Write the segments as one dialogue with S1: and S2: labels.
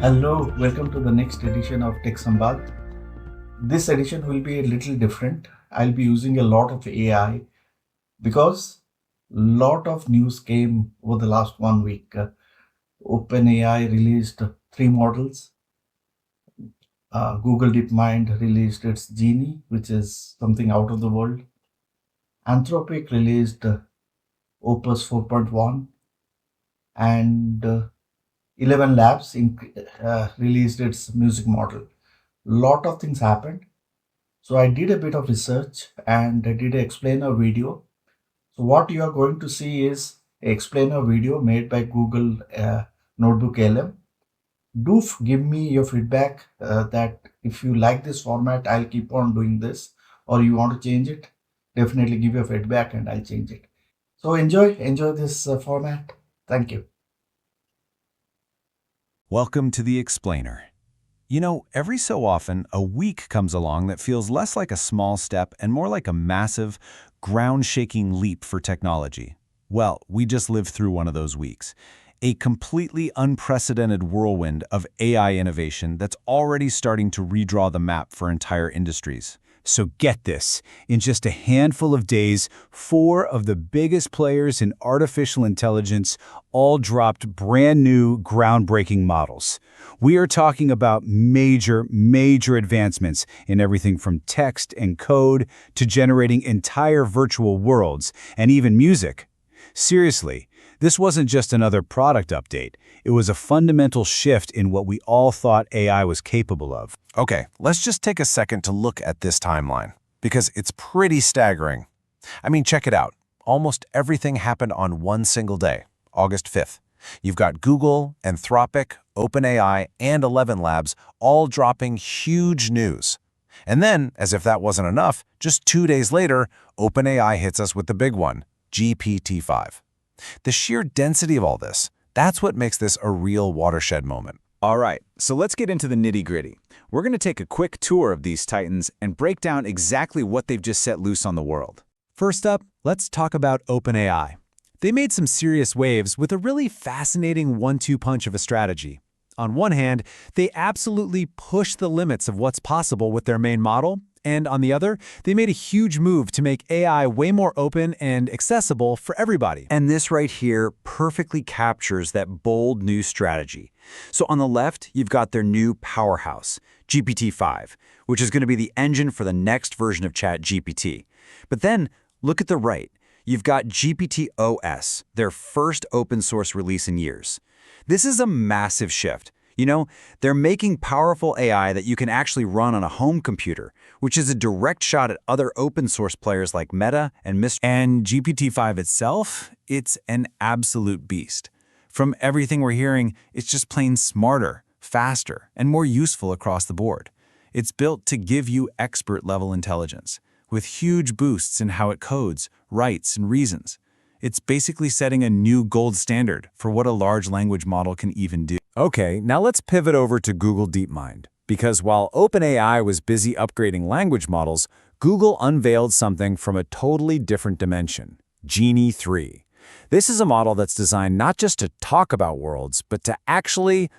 S1: Hello, welcome to the next edition of Tech Samvad. This edition will be a little different. I'll be using a lot of AI because lot of news came over the last 1 week. OpenAI released three models. Google DeepMind released its Genie, which is something out of the world. Anthropic released Opus 4.1, and ElevenLabs released its music model. Lot of things happened. So I did a bit of research and I did an explainer video. So what you are going to see is a explainer video made by Google Notebook LM. Give me your feedback that if you like this format, I'll keep on doing this, or you want to change it. Definitely give your feedback and I'll change it. So enjoy this format. Thank you.
S2: Welcome to the Explainer. You know, every so often, a week comes along that feels less like a small step and more like a massive, ground-shaking leap for technology. Well, we just lived through one of those weeks. A completely unprecedented whirlwind of AI innovation that's already starting to redraw the map for entire industries. So get this, in just a handful of days, 4 of the biggest players in artificial intelligence all dropped brand new, groundbreaking models. We are talking about major advancements in everything from text and code to generating entire virtual worlds and even music. Seriously, this wasn't just another product update. It was a fundamental shift in what we all thought AI was capable of.
S3: Okay, let's just take a second to look at this timeline, because it's pretty staggering. I mean, check it out. Almost everything happened on one single day, August 5th. You've got Google, Anthropic, OpenAI, and ElevenLabs all dropping huge news. And then, as if that wasn't enough, just 2 days later, OpenAI hits us with the big one, GPT-5. The sheer density of all this, that's what makes this a real watershed moment.
S2: All right, so let's get into the nitty-gritty. We're going to take a quick tour of these titans and break down exactly what they've just set loose on the world. First up, let's talk about OpenAI. They made some serious waves with a really fascinating one-two punch of a strategy. On one hand, they absolutely pushed the limits of what's possible with their main model, and on the other, they made a huge move to make AI way more open and accessible for everybody.
S4: And this right here perfectly captures that bold new strategy. So on the left, you've got their new powerhouse, GPT-5, which is going to be the engine for the next version of ChatGPT. But then, look at the right. You've got GPT-OS, their first open source release in years. This is a massive shift. You know, they're making powerful AI that you can actually run on a home computer, which is a direct shot at other open source players like Meta and Mist.
S2: And GPT-5 itself, it's an absolute beast. From everything we're hearing, it's just plain smarter, faster, and more useful across the board. It's built to give you expert-level intelligence, with huge boosts in how it codes, writes, and reasons. It's basically setting a new gold standard for what a large language model can even do. Okay, now let's pivot over to Google DeepMind. Because while OpenAI was busy upgrading language models, Google unveiled something from a totally different dimension, Genie 3. This is a model that's designed not just to talk about worlds, but to actually,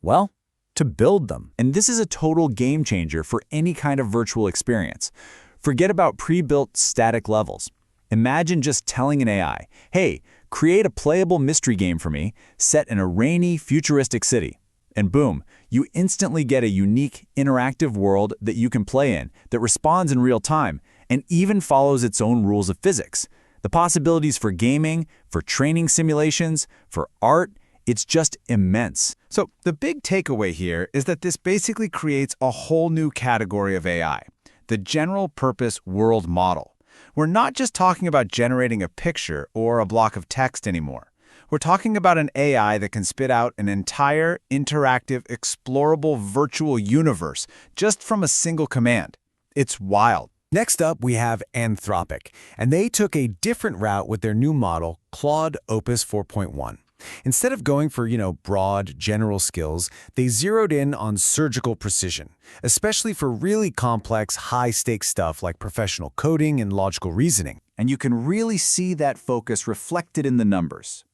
S2: well, to build them. And this is a total game changer for any kind of virtual experience. Forget about pre-built static levels. Imagine just telling an AI, hey, create a playable mystery game for me set in a rainy, futuristic city. And boom, you instantly get a unique, interactive world that you can play in that responds in real time and even follows its own rules of physics. The possibilities for gaming, for training simulations, for art, it's just immense. So the big takeaway here is that this basically creates a whole new category of AI, the general purpose world model. We're not just talking about generating a picture or a block of text anymore. We're talking about an AI that can spit out an entire, interactive, explorable virtual universe just from a single command. It's wild.
S5: Next up, we have Anthropic, and they took a different route with their new model, Claude Opus 4.1. Instead of going for, broad, general skills, they zeroed in on surgical precision, especially for really complex, high-stakes stuff like professional coding and logical reasoning.
S2: And you can really see that focus reflected in the numbers.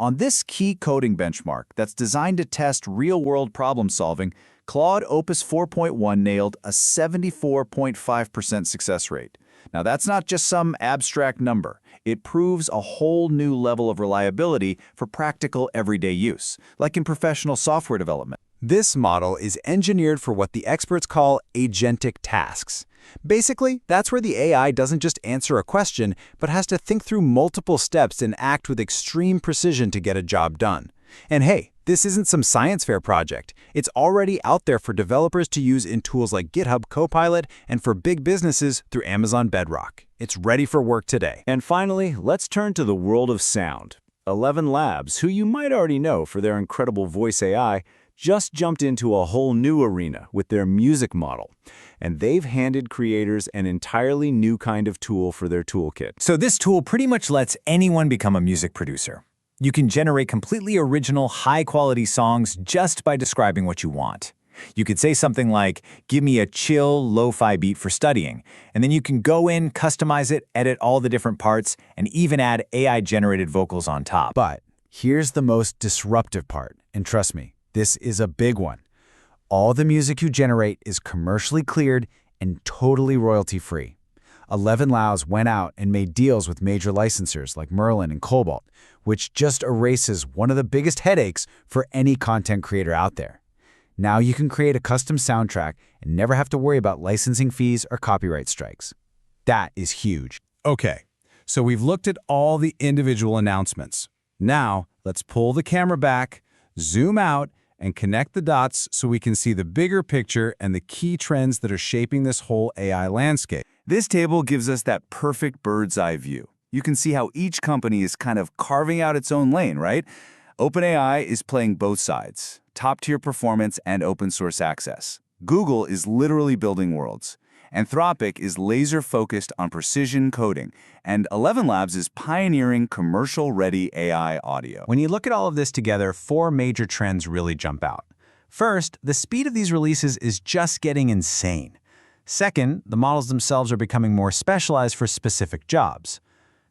S2: On this key coding benchmark that's designed to test real-world problem-solving, Claude Opus 4.1 nailed a 74.5% success rate. Now, that's not just some abstract number. It proves a whole new level of reliability for practical everyday use, like in professional software development.
S4: This model is engineered for what the experts call agentic tasks. Basically, that's where the AI doesn't just answer a question, but has to think through multiple steps and act with extreme precision to get a job done. And hey, this isn't some science fair project. It's already out there for developers to use in tools like GitHub Copilot and for big businesses through Amazon Bedrock. It's ready for work today.
S2: And finally, let's turn to the world of sound. ElevenLabs, who you might already know for their incredible voice AI, just jumped into a whole new arena with their music model. And they've handed creators an entirely new kind of tool for their toolkit.
S5: So this tool pretty much lets anyone become a music producer. You can generate completely original, high-quality songs just by describing what you want. You could say something like, give me a chill, lo-fi beat for studying, and then you can go in, customize it, edit all the different parts, and even add AI-generated vocals on top. But here's the most disruptive part, and trust me, this is a big one. All the music you generate is commercially cleared and totally royalty-free. ElevenLabs went out and made deals with major licensors like Merlin and Cobalt, which just erases one of the biggest headaches for any content creator out there. Now you can create a custom soundtrack and never have to worry about licensing fees or copyright strikes. That is huge.
S6: Okay, so we've looked at all the individual announcements. Now, let's pull the camera back, zoom out, and connect the dots so we can see the bigger picture and the key trends that are shaping this whole AI landscape.
S2: This table gives us that perfect bird's eye view. You can see how each company is kind of carving out its own lane, right? OpenAI is playing both sides, top-tier performance and open-source access. Google is literally building worlds. Anthropic is laser-focused on precision coding, and ElevenLabs is pioneering commercial-ready AI audio.
S5: When you look at all of this together, 4 major trends really jump out. First, the speed of these releases is just getting insane. Second, the models themselves are becoming more specialized for specific jobs.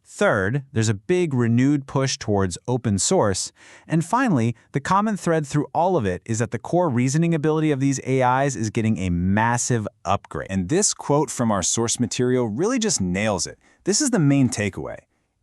S5: Third, there's a big renewed push towards open source. And finally, the common thread through all of it is that the core reasoning ability of these AIs is getting a massive upgrade.
S2: And this quote from our source material really just nails it. This is the main takeaway.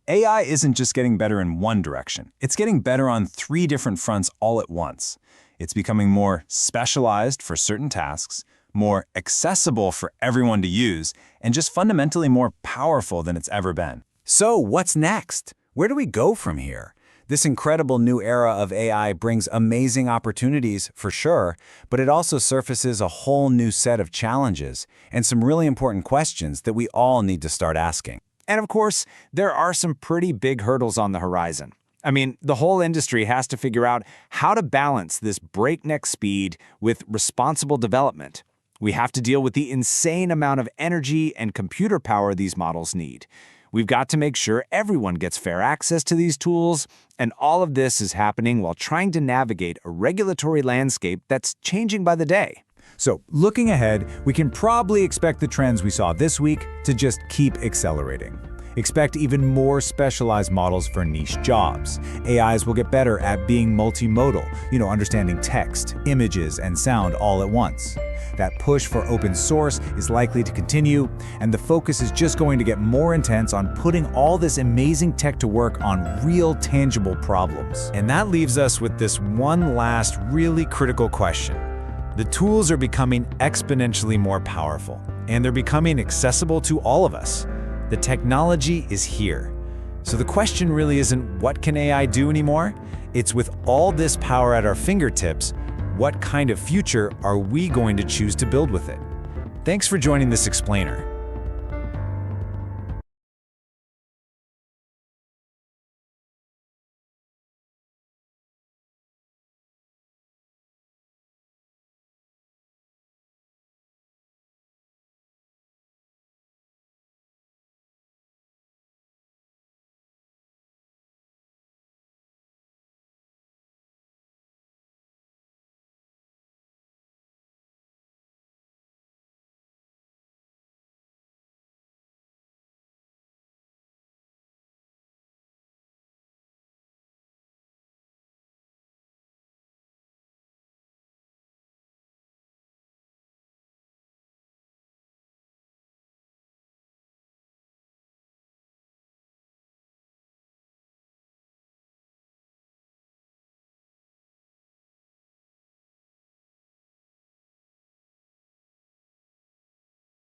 S2: AI isn't just getting better in one direction. It's getting better on 3 different fronts all at once. It's becoming more specialized for certain tasks, more accessible for everyone to use, and just fundamentally more powerful than it's ever been.
S4: So what's next? Where do we go from here? This incredible new era of AI brings amazing opportunities, for sure, but it also surfaces a whole new set of challenges and some really important questions that we all need to start asking.
S6: And of course, there are some pretty big hurdles on the horizon. I mean, the whole industry has to figure out how to balance this breakneck speed with responsible development. We have to deal with the insane amount of energy and computer power these models need. We've got to make sure everyone gets fair access to these tools, and all of this is happening while trying to navigate a regulatory landscape that's changing by the day.
S5: So, looking ahead, we can probably expect the trends we saw this week to just keep accelerating. Expect even more specialized models for niche jobs. AIs will get better at being multimodal, understanding text, images, and sound all at once. That push for open source is likely to continue, and the focus is just going to get more intense on putting all this amazing tech to work on real, tangible problems. And that leaves us with this one last really critical question. The tools are becoming exponentially more powerful, and they're becoming accessible to all of us. The technology is here. So the question really isn't what can AI do anymore? It's with all this power at our fingertips, what kind of future are we going to choose to build with it? Thanks for joining this explainer.